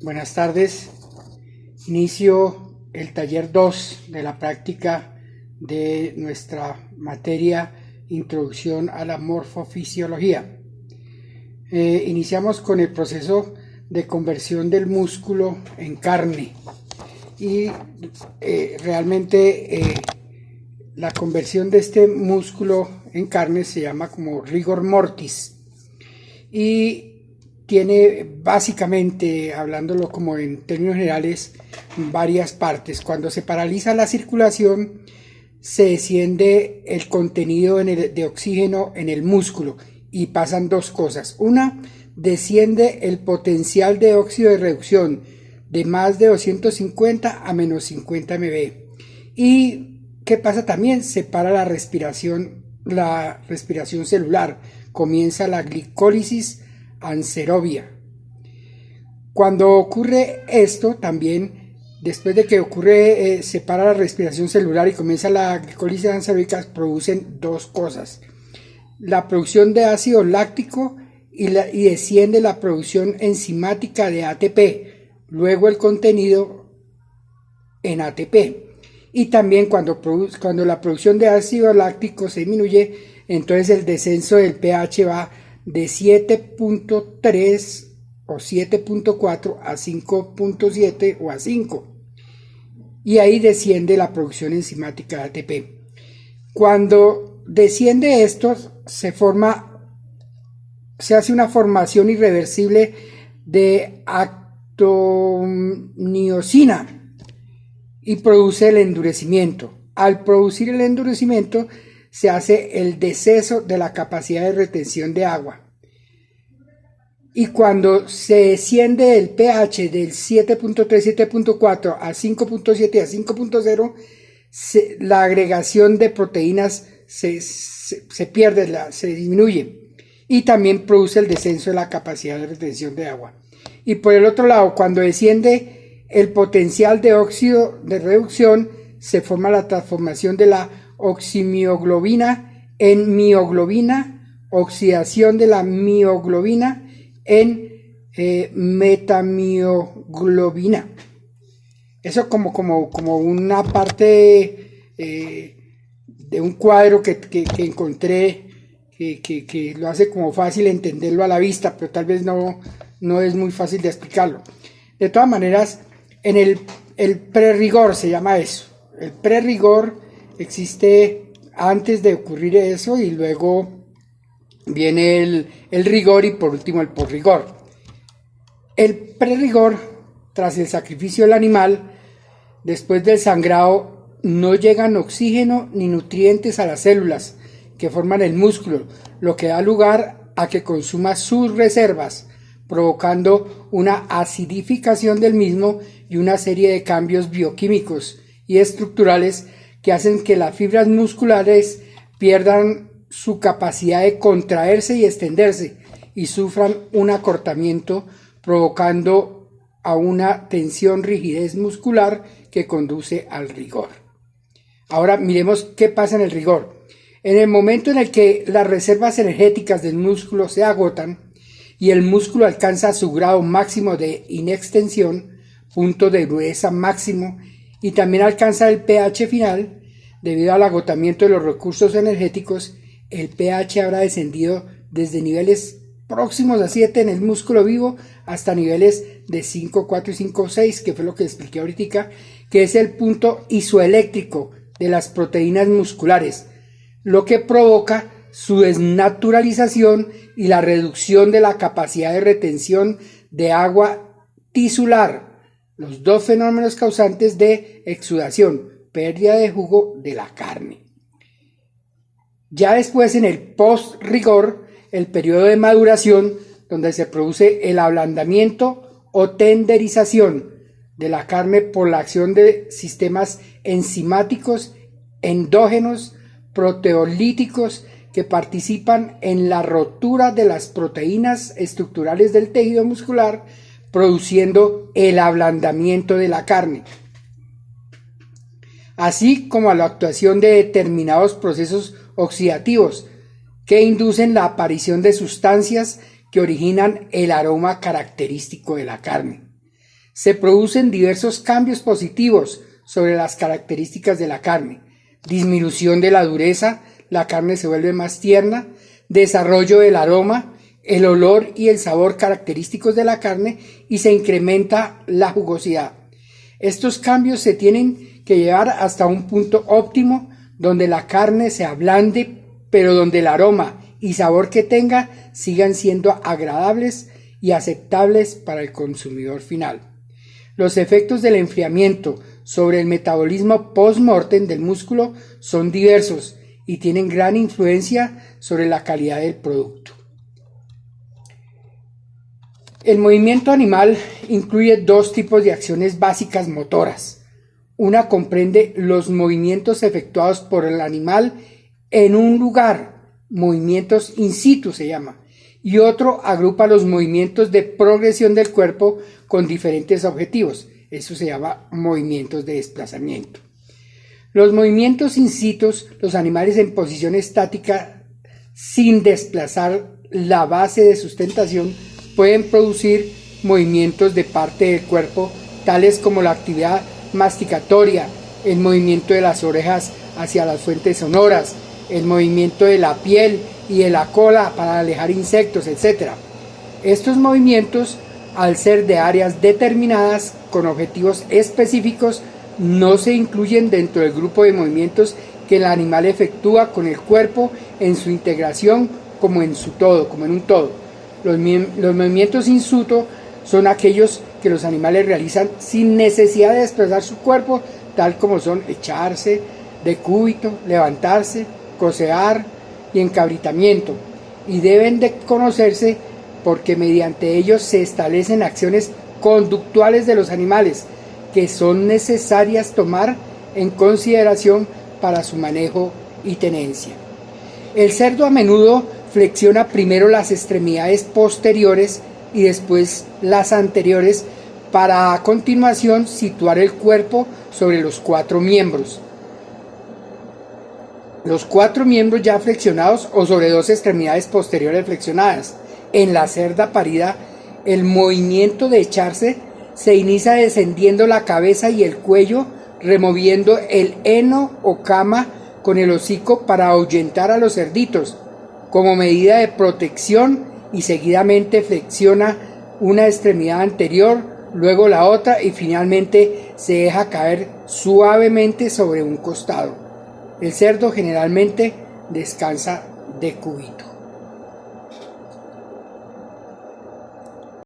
Buenas tardes. Inicio el taller 2 de la práctica de nuestra materia Introducción a la Morfofisiología. Iniciamos con el proceso de conversión del músculo en carne y realmente la conversión de este músculo en carne se llama como rigor mortis y tiene básicamente, hablándolo como en términos generales, varias partes. Cuando se paraliza la circulación, se desciende el contenido de oxígeno en el músculo y pasan dos cosas. Una, desciende el potencial de óxido de reducción de más de 250 a menos 50 MB. ¿Y qué pasa también? Se para la respiración celular. Comienza la glicólisis anaerobia. Cuando ocurre esto, también después de que ocurre, se para la respiración celular y comienza la glicólisis anaeróbica, producen dos cosas: la producción de ácido láctico y desciende la producción enzimática de ATP, luego el contenido en ATP. Y también cuando la producción de ácido láctico se disminuye, entonces el descenso del pH va de 7.3 o 7.4 a 5.7 o a 5. Y ahí desciende la producción enzimática de ATP. Cuando desciende esto, se hace una formación irreversible de actoniosina y produce el endurecimiento. Al producir el endurecimiento, se hace el deceso de la capacidad de retención de agua. Y cuando se desciende el pH del 7.3, 7.4 a 5.7 a 5.0, la agregación de proteínas se pierde, se disminuye. Y también produce el descenso de la capacidad de retención de agua. Y por el otro lado, cuando desciende el potencial de óxido de reducción, se forma la transformación de la oximioglobina en mioglobina, oxidación de la mioglobina en metamioglobina. Eso como una parte de un cuadro que encontré que lo hace como fácil entenderlo a la vista, pero tal vez no es muy fácil de explicarlo. De todas maneras, en el prerrigor se llama eso. El prerrigor existe antes de ocurrir eso y luego viene el rigor y por último el posrigor. El prerrigor, tras el sacrificio del animal, después del sangrado, no llegan oxígeno ni nutrientes a las células que forman el músculo, lo que da lugar a que consuma sus reservas, provocando una acidificación del mismo y una serie de cambios bioquímicos y estructurales que hacen que las fibras musculares pierdan su capacidad de contraerse y extenderse y sufran un acortamiento, provocando a una tensión, rigidez muscular que conduce al rigor. Ahora miremos qué pasa en el rigor. En el momento en el que las reservas energéticas del músculo se agotan y el músculo alcanza su grado máximo de inextensión, punto de dureza máximo, y también alcanza el pH final, debido al agotamiento de los recursos energéticos, el pH habrá descendido desde niveles próximos a 7 en el músculo vivo hasta niveles de 5, 4 y 5, 6, que fue lo que expliqué ahorita, que es el punto isoeléctrico de las proteínas musculares, lo que provoca su desnaturalización y la reducción de la capacidad de retención de agua tisular, los dos fenómenos causantes de exudación, pérdida de jugo de la carne. Ya después, en el post-rigor, el periodo de maduración, donde se produce el ablandamiento o tenderización de la carne por la acción de sistemas enzimáticos, endógenos, proteolíticos, que participan en la rotura de las proteínas estructurales del tejido muscular, produciendo el ablandamiento de la carne, así como a la actuación de determinados procesos oxidativos que inducen la aparición de sustancias que originan el aroma característico de la carne. Se producen diversos cambios positivos sobre las características de la carne. Disminución de la dureza, la carne se vuelve más tierna, desarrollo del aroma, el olor y el sabor característicos de la carne y se incrementa la jugosidad. Estos cambios se tienen que llevar hasta un punto óptimo donde la carne se ablande, pero donde el aroma y sabor que tenga sigan siendo agradables y aceptables para el consumidor final. Los efectos del enfriamiento sobre el metabolismo post-mortem del músculo son diversos y tienen gran influencia sobre la calidad del producto. El movimiento animal incluye dos tipos de acciones básicas motoras. Una comprende los movimientos efectuados por el animal en un lugar, movimientos in situ se llama, y otro agrupa los movimientos de progresión del cuerpo con diferentes objetivos. Eso se llama movimientos de desplazamiento. Los movimientos in situ, los animales en posición estática sin desplazar la base de sustentación, pueden producir movimientos de parte del cuerpo, tales como la actividad masticatoria, el movimiento de las orejas hacia las fuentes sonoras, el movimiento de la piel y de la cola para alejar insectos, etc. Estos movimientos, al ser de áreas determinadas con objetivos específicos, no se incluyen dentro del grupo de movimientos que el animal efectúa con el cuerpo en su integración como en un todo. Los movimientos in situ son aquellos que los animales realizan sin necesidad de desplazar su cuerpo, tal como son echarse, decúbito, levantarse, cocear y encabritamiento, y deben de conocerse porque mediante ellos se establecen acciones conductuales de los animales que son necesarias tomar en consideración para su manejo y tenencia. El cerdo a menudo flexiona primero las extremidades posteriores y después las anteriores para a continuación situar el cuerpo sobre los cuatro miembros. Los cuatro miembros ya flexionados o sobre dos extremidades posteriores flexionadas. En la cerda parida, el movimiento de echarse se inicia descendiendo la cabeza y el cuello, removiendo el heno o cama con el hocico para ahuyentar a los cerditos, como medida de protección, y seguidamente flexiona una extremidad anterior, luego la otra y finalmente se deja caer suavemente sobre un costado. El cerdo generalmente descansa de cúbito.